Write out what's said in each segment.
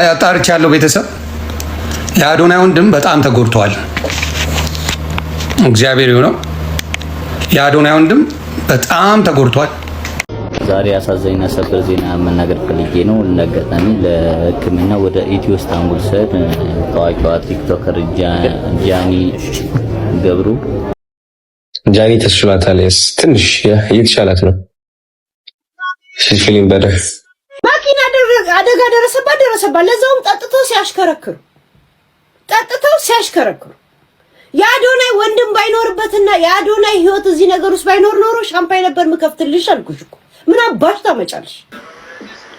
ያጣርቻለሁ ቤተሰብ የአዶናይ ወንድም በጣም ተጎድቷል። እግዚአብሔር ይሁነው። የአዶናይ ወንድም በጣም ተጎድቷል። ዛሬ አሳዛኝና ሰበር ዜና መናገር ፈልጌ ነው። ለአጋጣሚ ለሕክምና ወደ ኢትዮ ኢስታንቡል ሰድ ታዋቂዋ ቲክቶከር ጃኒ ገብሩ ጃኒ ተሽሏታል። ትንሽ እየተሻላት ነው። ፊልም በደር ማኪና አደጋ ደረሰባት። ለዛውም ጠጥተው ሲያሽከረክሩ የአዶናይ ወንድም ባይኖርበትና የአዶናይ ህይወት እዚህ ነገር ውስጥ ባይኖር ኖሮ ሻምፓኝ ነበር ምከፍትልሽ አልኩሽ እኮ። ምን አባሽ ታመጫለሽ?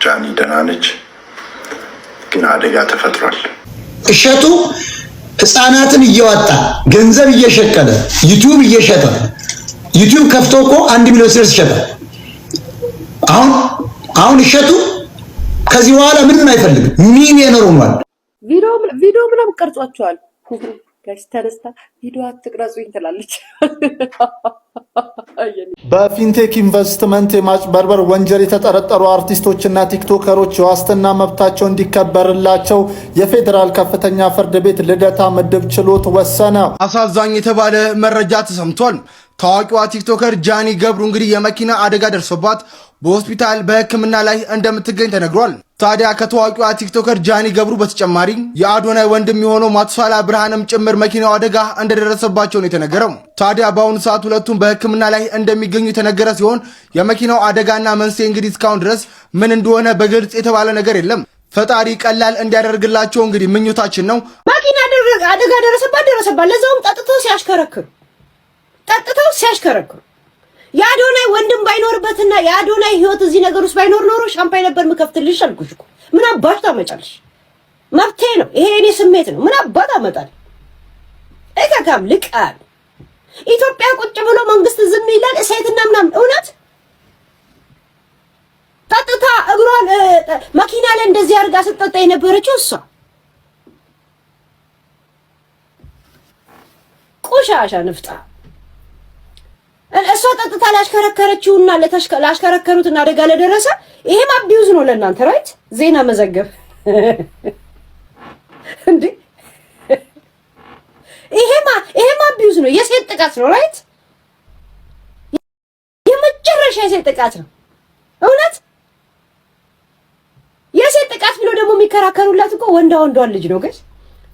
ጃኒ ደህና ነች፣ ግን አደጋ ተፈጥሯል። እሸቱ ህፃናትን እየዋጣ ገንዘብ እየሸቀለ ዩቲዩብ እየሸጠ ዩቲዩብ ከፍቶ እኮ 1 ሚሊዮን ስርስ ይሸጣል። አሁን እሸቱ ከዚህ በኋላ ምንም አይፈልግም። ሚሊዮነር ሆኗል። ቪዲዮ ምንም ቀርጿቸዋል። ጋሽ ተረስታ ቪዲዮ አትቅረጹኝ ትላለች። በፊንቴክ ኢንቨስትመንት የማጭበርበር ወንጀል የተጠረጠሩ አርቲስቶችና ቲክቶከሮች የዋስትና መብታቸው እንዲከበርላቸው የፌዴራል ከፍተኛ ፍርድ ቤት ልደታ ምድብ ችሎት ወሰነ። አሳዛኝ የተባለ መረጃ ተሰምቷል። ታዋቂዋ ቲክቶከር ጃኒ ገብሩ እንግዲህ የመኪና አደጋ ደርሶባት በሆስፒታል በሕክምና ላይ እንደምትገኝ ተነግሯል። ታዲያ ከታዋቂዋ ቲክቶከር ጃኒ ገብሩ በተጨማሪ የአዶናይ ወንድም የሆነው ማቱሳላ ብርሃንም ጭምር መኪናው አደጋ እንደደረሰባቸው ነው የተነገረው። ታዲያ በአሁኑ ሰዓት ሁለቱም በሕክምና ላይ እንደሚገኙ የተነገረ ሲሆን የመኪናው አደጋና መንስኤ እንግዲህ እስካሁን ድረስ ምን እንደሆነ በግልጽ የተባለ ነገር የለም። ፈጣሪ ቀላል እንዲያደርግላቸው እንግዲህ ምኞታችን ነው። ማኪና አደጋ ደረሰባት። ለዛውም ጠጥተው ሲያሽከረክሩ የአዶናይ ወንድም ባይኖርበትና የአዶናይ ህይወት እዚህ ነገር ውስጥ ባይኖር ኖሮ ሻምፓኝ ነበር ምከፍትልሽ አልኩሽ እኮ። ምን አባሽ ታመጫለሽ? መብቴ ነው ይሄ፣ የኔ ስሜት ነው። ምን አባት አመጣል? እካካም ልቃል ኢትዮጵያ ቁጭ ብሎ መንግስት ዝም ይላል። ሴትና ምናምን እውነት ጠጥታ እግሯን መኪና ላይ እንደዚህ አድርጋ ስትጠጣ የነበረችው እሷ ቆሻሻ ንፍጣ እሷ ጠጥታ ላሽከረከረችውና ላሽከረከሩትና አደጋ ለደረሰ ይሄም አቢዩዝ ነው ለእናንተ ራይት። ዜና መዘገብ እንዴ? ይሄም አቢዩዝ ነው፣ የሴት ጥቃት ነው ራይት። የመጨረሻ የሴት ጥቃት ነው እውነት። የሴት ጥቃት ብሎ ደግሞ የሚከራከሩላት እኮ ወንዷን ልጅ ነው። ግን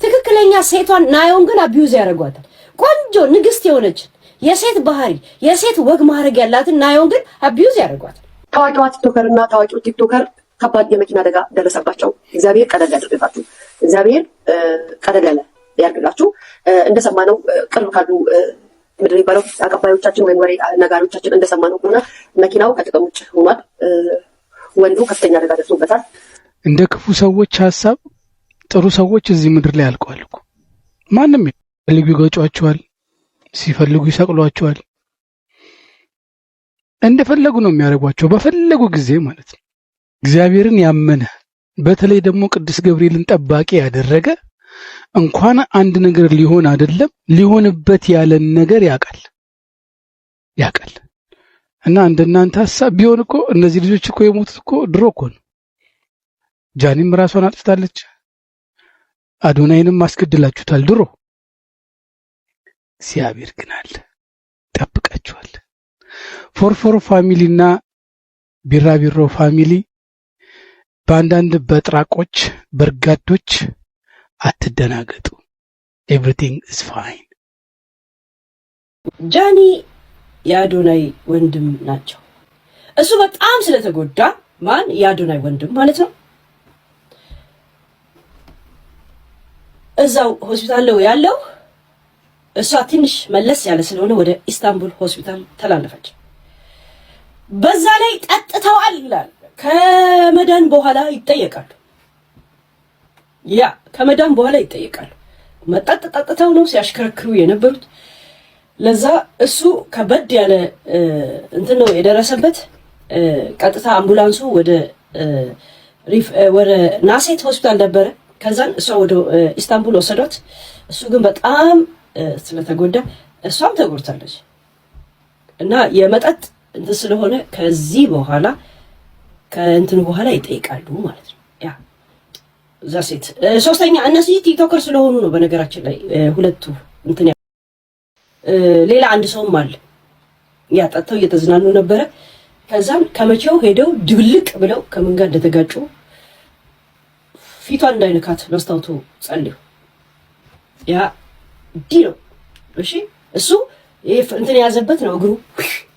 ትክክለኛ ሴቷን ናዮን ግን አቢዩዝ ያደርጓታል። ቆንጆ ንግስት የሆነች የሴት ባህሪ የሴት ወግ ማድረግ ያላትን ናዮን ግን አቢዩዝ ያደርጓታል። ታዋቂዋ ቲክቶከር እና ታዋቂው ቲክቶከር ከባድ የመኪና አደጋ ደረሰባቸው። እግዚአብሔር ቀለል ያድርግላችሁ። እግዚአብሔር ቀለል ያለ ያድርግላችሁ። እንደሰማነው ቅርብ ካሉ ምድር የሚባለው አቀባዮቻችን ወይም ወሬ ነጋሪዎቻችን እንደሰማነው ከሆነ መኪናው ከጥቅም ውጭ ሆኗል። ወንዱ ከፍተኛ አደጋ ደርሶበታል። እንደ ክፉ ሰዎች ሐሳብ ጥሩ ሰዎች እዚህ ምድር ላይ አልቀዋል እኮ። ማንም ይፈልጉ ይገጯቸዋል፣ ሲፈልጉ ይሰቅሏቸዋል። እንደፈለጉ ነው የሚያደርጓቸው በፈለጉ ጊዜ ማለት ነው። እግዚአብሔርን ያመነ በተለይ ደግሞ ቅዱስ ገብርኤልን ጠባቂ ያደረገ እንኳን አንድ ነገር ሊሆን አይደለም ሊሆንበት ያለን ነገር ያውቃል። እና እንደናንተ ሐሳብ ቢሆን እኮ እነዚህ ልጆች እኮ የሞቱት እኮ ድሮ እኮ ነው። ጃኒም ራሷን አጥፍታለች። አዶናይንም አስገድላችሁታል ድሮ። እግዚአብሔር ግን አለ ጠብቃችኋል። ፎርፎር ፋሚሊና ቢራቢሮ ፋሚሊ በአንዳንድ በጥራቆች በርጋዶች አትደናገጡ። ኤቭሪቲንግ ኢዝ ፋይን። ጃኒ የአዶናይ ወንድም ናቸው። እሱ በጣም ስለተጎዳ የአዶናይ ወንድም ማለት ነው እዛው ሆስፒታል ነው ያለው። እሷ ትንሽ መለስ ያለ ስለሆነ ወደ ኢስታንቡል ሆስፒታል ተላለፈች። በዛ ላይ ጠጥተዋል ይላል። ከመዳን በኋላ ይጠየቃሉ። መጠጥ ጠጥተው ነው ሲያሽከረክሩ የነበሩት። ለዛ እሱ ከበድ ያለ እንትን ነው የደረሰበት። ቀጥታ አምቡላንሱ ወደ ናሴት ሆስፒታል ነበረ። ከዛን እሷ ወደ ኢስታንቡል ወሰዷት። እሱ ግን በጣም ስለተጎዳ እሷም ተጎድታለች እና የመጠጥ እንትን ስለሆነ ከዚህ በኋላ ከእንትኑ በኋላ ይጠይቃሉ ማለት ነው። ዛሴት ሶስተኛ እነዚህ ቲክቶከር ስለሆኑ ነው። በነገራችን ላይ ሁለቱ እንትን ሌላ አንድ ሰውም አለ ያጣጣው እየተዝናኑ ነበረ። ከዛም ከመቼው ሄደው ድብልቅ ብለው ከምን ጋር እንደተጋጩ ፊቷን እንዳይነካት መስታወቱ ጸልዩ ያ ዲሎ እሺ፣ እሱ እንትን ያዘበት ነው እግሩ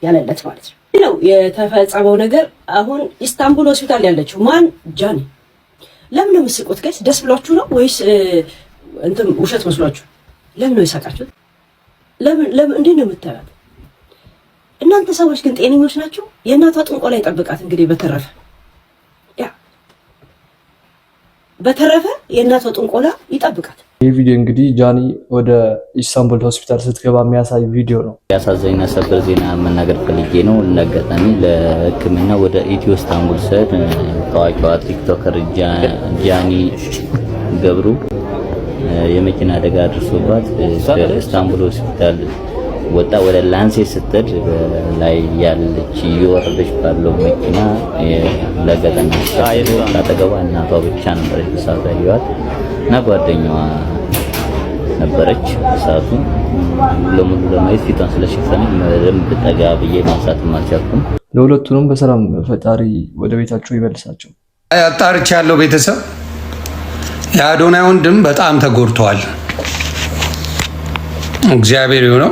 ያለለት ማለት ነው የተፈጸመው ነገር። አሁን ኢስታንቡል ሆስፒታል ያለችው ማን ጃኒ። ለምን ነው የምትስቁት ጋይስ? ደስ ብሏችሁ ነው ወይስ እንትን ውሸት መስሏችሁ? ለምን ነው የሳቃችሁት? ለምን እንዴት ነው የምታዩት? እናንተ ሰዎች ግን ጤነኞች ናችሁ? የእናቷ ጥንቆላ ይጠብቃት እንግዲህ። በተረፈ የእናቷ ጥንቆላ ይጠብቃት። ይህ ቪዲዮ እንግዲህ ጃኒ ወደ ኢስታንቡል ሆስፒታል ስትገባ የሚያሳይ ቪዲዮ ነው። ያሳዘኝና ሰበር ዜና መናገር ፈልጌ ነው። ለአጋጣሚ ለሕክምና ወደ ኢትዮ ኢስታንቡል ስሄድ ታዋቂዋ ቲክቶከር ጃኒ ገብሩ የመኪና አደጋ ደርሶባት ኢስታንቡል ሆስፒታል ወጣ ወደ ላንሴት ስትሄድ ላይ ያለች እየወረደች ባለው መኪና ለአጋጣሚ አጠገቧ እናቷ ብቻ ነበረች በሰዓቱ ያየኋት እና ጓደኛዋ ነበረች። ሰዓቱ ለሙሉ ለማየት ፊቷን ስለሸፈነ በደንብ ጠጋ ብዬ ማንሳትም አልቻልኩም። ለሁለቱንም በሰላም ፈጣሪ ወደ ቤታቸው ይመልሳቸው። አጣርቻለሁ። ቤተሰብ የአዶናይ ወንድም በጣም ተጎድተዋል። እግዚአብሔር ይሁነው።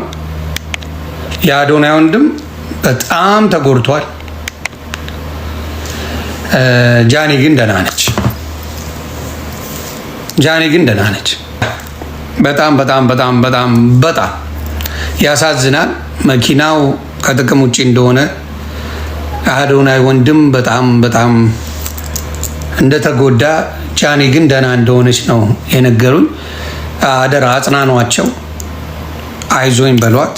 የአዶናይ ወንድም በጣም ተጎድቷል። ጃኒ ግን ደህና ነች። በጣም በጣም በጣም በጣም በጣም ያሳዝናል። መኪናው ከጥቅም ውጪ እንደሆነ አዶናይ ወንድም በጣም በጣም እንደተጎዳ፣ ጃኒ ግን ደህና እንደሆነች ነው የነገሩኝ። አደራ አጽናኗቸው፣ አይዞኝ በሏት።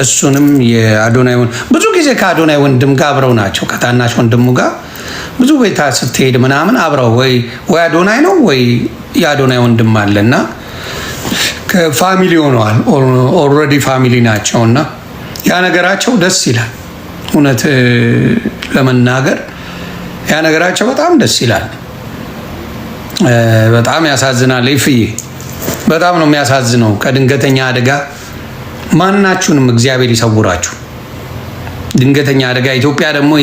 እሱንም የአዶናይ ብዙ ጊዜ ከአዶናይ ወንድም ጋር አብረው ናቸው። ከታናሽ ወንድሙ ጋር ብዙ ቤታ ስትሄድ ምናምን አብረው ወይ አዶናይ ነው ወይ የአዶናይ ወንድም አለና ከፋሚሊ ሆነዋል። ኦልሬዲ ፋሚሊ ናቸውና ያ ነገራቸው ደስ ይላል። እውነት ለመናገር ያ ነገራቸው በጣም ደስ ይላል። በጣም ያሳዝናል። ይፍዬ በጣም ነው የሚያሳዝነው። ከድንገተኛ አደጋ ማናችሁንም እግዚአብሔር ይሰውራችሁ። ድንገተኛ አደጋ ኢትዮጵያ ደግሞ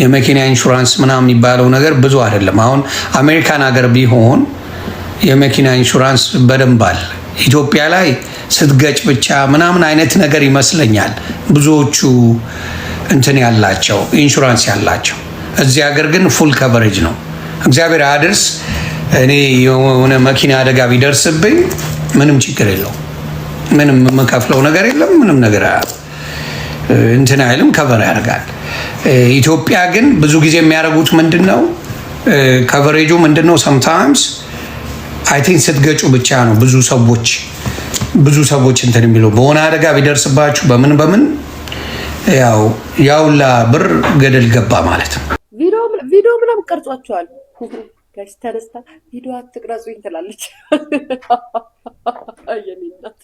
የመኪና ኢንሹራንስ ምናምን የሚባለው ነገር ብዙ አይደለም። አሁን አሜሪካን ሀገር ቢሆን የመኪና ኢንሹራንስ በደንብ አለ። ኢትዮጵያ ላይ ስትገጭ ብቻ ምናምን አይነት ነገር ይመስለኛል ብዙዎቹ እንትን ያላቸው ኢንሹራንስ ያላቸው። እዚህ ሀገር ግን ፉል ከቨሬጅ ነው። እግዚአብሔር አድርስ። እኔ የሆነ መኪና አደጋ ቢደርስብኝ ምንም ችግር የለው፣ ምንም የምከፍለው ነገር የለም። ምንም ነገር እንትን አይልም፣ ከቨር ያደርጋል። ኢትዮጵያ ግን ብዙ ጊዜ የሚያደርጉት ምንድነው ከቨሬጁ ምንድነው ሰምታይምስ አይ ቲንክ ስትገጩ ብቻ ነው ብዙ ሰዎች እንትን የሚለው። በሆነ አደጋ ቢደርስባችሁ በምን ያውላ ብር ገደል ገባ ማለት ነው። ቪዲዮ ምናምን ቀርጿቸዋል። ጋይስ ተነስታ ቪዲዮ አትቅረጹኝ ትላለች። አየኔናት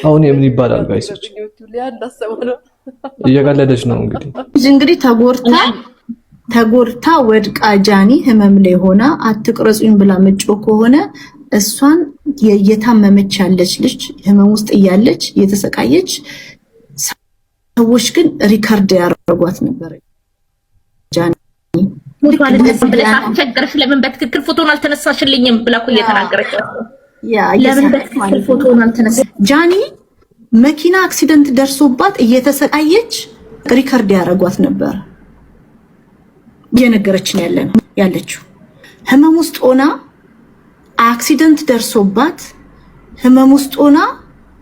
አሁን የምን ይባላል ጋይሶች? እየቀለደች ነው እንግዲህ ተጎድታ ወድቃ ጃኒ ህመም ላይ ሆና አትቅረጹኝ ብላ መጮ ከሆነ እሷን የታመመች ያለች ልጅ ህመም ውስጥ እያለች የተሰቃየች ሰዎች ግን ሪከርድ ያደርጓት ነበር። ጃኒ ለምን በትክክል ፎቶን አልተነሳሽልኝም ብላ እኮ እየተናገረች ለምን በትክክል ፎቶን አልተነሳ። ጃኒ መኪና አክሲደንት ደርሶባት እየተሰቃየች ሪከርድ ያደርጓት ነበር። የነገረችን ያለችው ህመም ውስጥ ሆና አክሲደንት ደርሶባት ህመም ውስጥ ሆና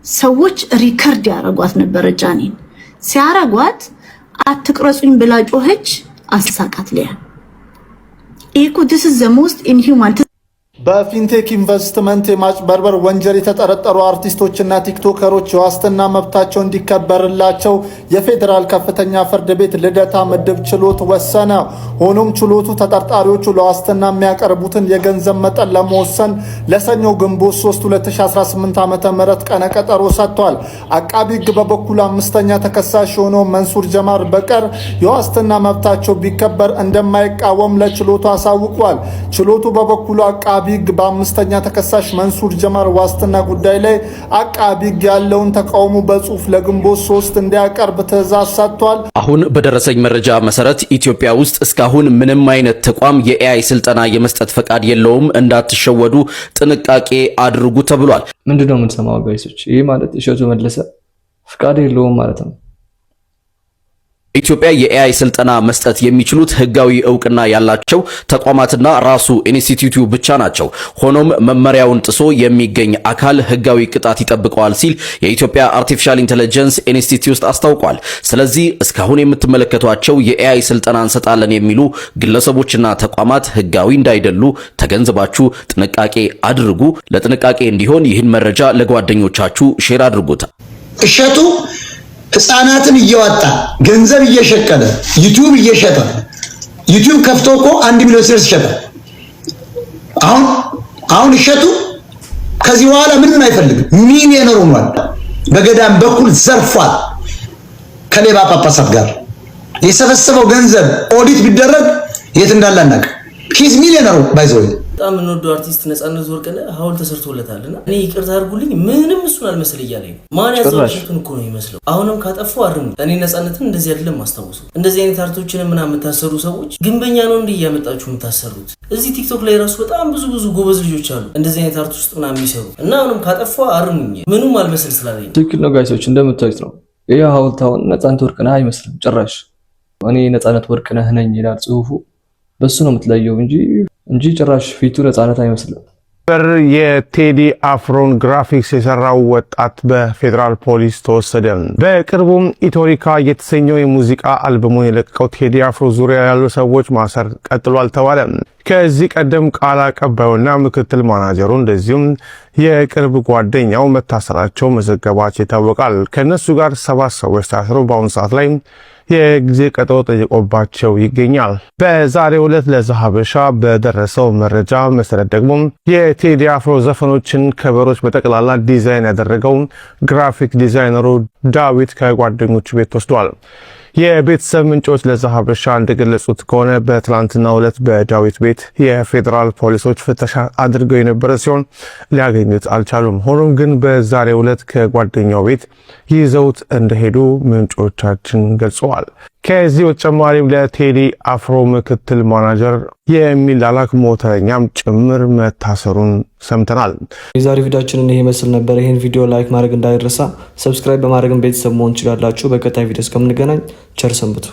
ሰዎች ሪከርድ ያደርጓት ነበር። ጃኒን ሲያረጓት አትቅረጹኝ ብላ ጮኸች፣ አሳቃት። ሊያ ኢኮ this is the most inhuman። በፊንቴክ ኢንቨስትመንት የማጭበርበር ወንጀል የተጠረጠሩ አርቲስቶችና ቲክቶከሮች የዋስትና መብታቸው እንዲከበርላቸው የፌዴራል ከፍተኛ ፍርድ ቤት ልደታ ምድብ ችሎት ወሰነ። ሆኖም ችሎቱ ተጠርጣሪዎቹ ለዋስትና የሚያቀርቡትን የገንዘብ መጠን ለመወሰን ለሰኞ ግንቦት 3 2018 ዓ.ም ቀነ ቀጠሮ ሰጥቷል። አቃቢ ሕግ በበኩሉ አምስተኛ ተከሳሽ የሆነው መንሱር ጀማል በቀር የዋስትና መብታቸው ቢከበር እንደማይቃወም ለችሎቱ አሳውቋል። ችሎቱ በበኩሉ አቃቢ ሕግ በአምስተኛ ተከሳሽ መንሱር ጀማል ዋስትና ጉዳይ ላይ አቃቢ ሕግ ያለውን ተቃውሞ በጽሁፍ ለግንቦት 3 እንዲያቀርብ ትዕዛዝ ሰጥቷል። አሁን በደረሰኝ መረጃ መሰረት ኢትዮጵያ ውስጥ እስካሁን ምንም አይነት ተቋም የኤአይ ስልጠና የመስጠት ፈቃድ የለውም። እንዳትሸወዱ ጥንቃቄ አድርጉ ተብሏል። ምንድነው የምንሰማው ጋይሶች? ይህ ማለት እሸቱ መለሰ ፈቃድ የለውም ማለት ነው። ኢትዮጵያ የኤአይ ስልጠና መስጠት የሚችሉት ህጋዊ እውቅና ያላቸው ተቋማትና ራሱ ኢንስቲትዩቱ ብቻ ናቸው። ሆኖም መመሪያውን ጥሶ የሚገኝ አካል ህጋዊ ቅጣት ይጠብቀዋል ሲል የኢትዮጵያ አርቲፊሻል ኢንተለጀንስ ኢንስቲትዩት አስታውቋል። ስለዚህ እስካሁን የምትመለከቷቸው የኤአይ ስልጠና እንሰጣለን የሚሉ ግለሰቦችና ተቋማት ህጋዊ እንዳይደሉ ተገንዝባችሁ ጥንቃቄ አድርጉ። ለጥንቃቄ እንዲሆን ይህን መረጃ ለጓደኞቻችሁ ሼር አድርጉት። እሸቱ ህፃናትን እየወጣ ገንዘብ እየሸቀለ ዩቲዩብ እየሸጠ ዩቲዩብ ከፍቶ እኮ 1 ሚሊዮን ስርስ ይሸጣል። አሁን እሸቱ ከዚህ በኋላ ምንም አይፈልግም። ሚሊዮነር ሆኗል። በገዳም በኩል ዘርፏል። ከሌባ ጳጳሳት ጋር የሰበሰበው ገንዘብ ኦዲት ቢደረግ የት እንዳለ አናውቅም። ሂዝ ሚሊዮነር ባይዘው በጣም እንወደው አርቲስት ነጻነት ወርቅነህ ሐውልት ተሰርቶለታልና እኔ ይቅርታ አድርጉልኝ ምንም እሱን አልመሰል እያለኝ ነው። ማን ያዘዋሽቱን እኮ ነው ይመስለው። አሁንም ካጠፉ አርሙ። እኔ ነጻነትን እንደዚህ አይደለም ማስታወሱ። እንደዚህ አይነት አርቶችን ምናምን የምታሰሩ ሰዎች ግንበኛ ነው እንዴ እያመጣችሁ የምታሰሩት? እዚህ ቲክቶክ ላይ ራሱ በጣም ብዙ ጎበዝ ልጆች አሉ እንደዚህ አይነት አርት ውስጥ ምናምን የሚሰሩ እና አሁንም ካጠፉ አርሙኝ። ምንም አልመሰል ስላለኝ ትክክል ነው ጋይሶች፣ እንደምታዩት ነው። ይሄ ሐውልት አሁን ነጻነት ወርቅነህ አይመስልም ጭራሽ። እኔ ነጻነት ወርቅነህ ነኝ ይላል ጽሁፉ። በሱ ነው የምትለየው እንጂ ጭራሽ ፊቱ ነጻነት አይመስልም። የቴዲ አፍሮን ግራፊክስ የሰራው ወጣት በፌዴራል ፖሊስ ተወሰደ። በቅርቡም ኢቶሪካ የተሰኘው የሙዚቃ አልበሙን የለቀቀው ቴዲ አፍሮ ዙሪያ ያሉ ሰዎች ማሰር ቀጥሏል ተባለ። ከዚህ ቀደም ቃል አቀባዩና ምክትል ማናጀሩ እንደዚሁም የቅርብ ጓደኛው መታሰራቸው መዘገባቸው ይታወቃል። ከነሱ ጋር 7 ሰዎች ታስረው በአሁኑ ሰዓት ላይ የጊዜ ቀጠሮ ጠይቆባቸው ይገኛል። በዛሬው ዕለት ለዛሀበሻ በደረሰው መረጃ መሰረት ደግሞ የቴዲ አፍሮ ዘፈኖችን ከበሮች በጠቅላላ ዲዛይን ያደረገው ግራፊክ ዲዛይነሩ ዳዊት ከጓደኞቹ ቤት ወስዷል። የቤተሰብ ምንጮች ለዛሀበሻ እንደገለጹት ከሆነ በትላንትናው ዕለት በዳዊት ቤት የፌዴራል ፖሊሶች ፍተሻ አድርገው የነበረ ሲሆን ሊያገኙት አልቻሉም። ሆኖም ግን በዛሬው ዕለት ከጓደኛው ቤት ይዘውት እንደሄዱ ምንጮቻችን ገልጸዋል። ከዚህ በተጨማሪም ለቴዲ አፍሮ ምክትል ማናጀር የሚላላክ ሞተረኛም ጭምር መታሰሩን ሰምተናል። የዛሬ ቪዲዮአችን ይሄ መስል ነበር። ይሄን ቪዲዮ ላይክ ማድረግ እንዳይረሳ፣ ሰብስክራይብ በማድረግም ቤተሰብ መሆን ትችላላችሁ። በቀጣይ ቪዲዮ እስከምንገናኝ ቸር ሰንብቱ።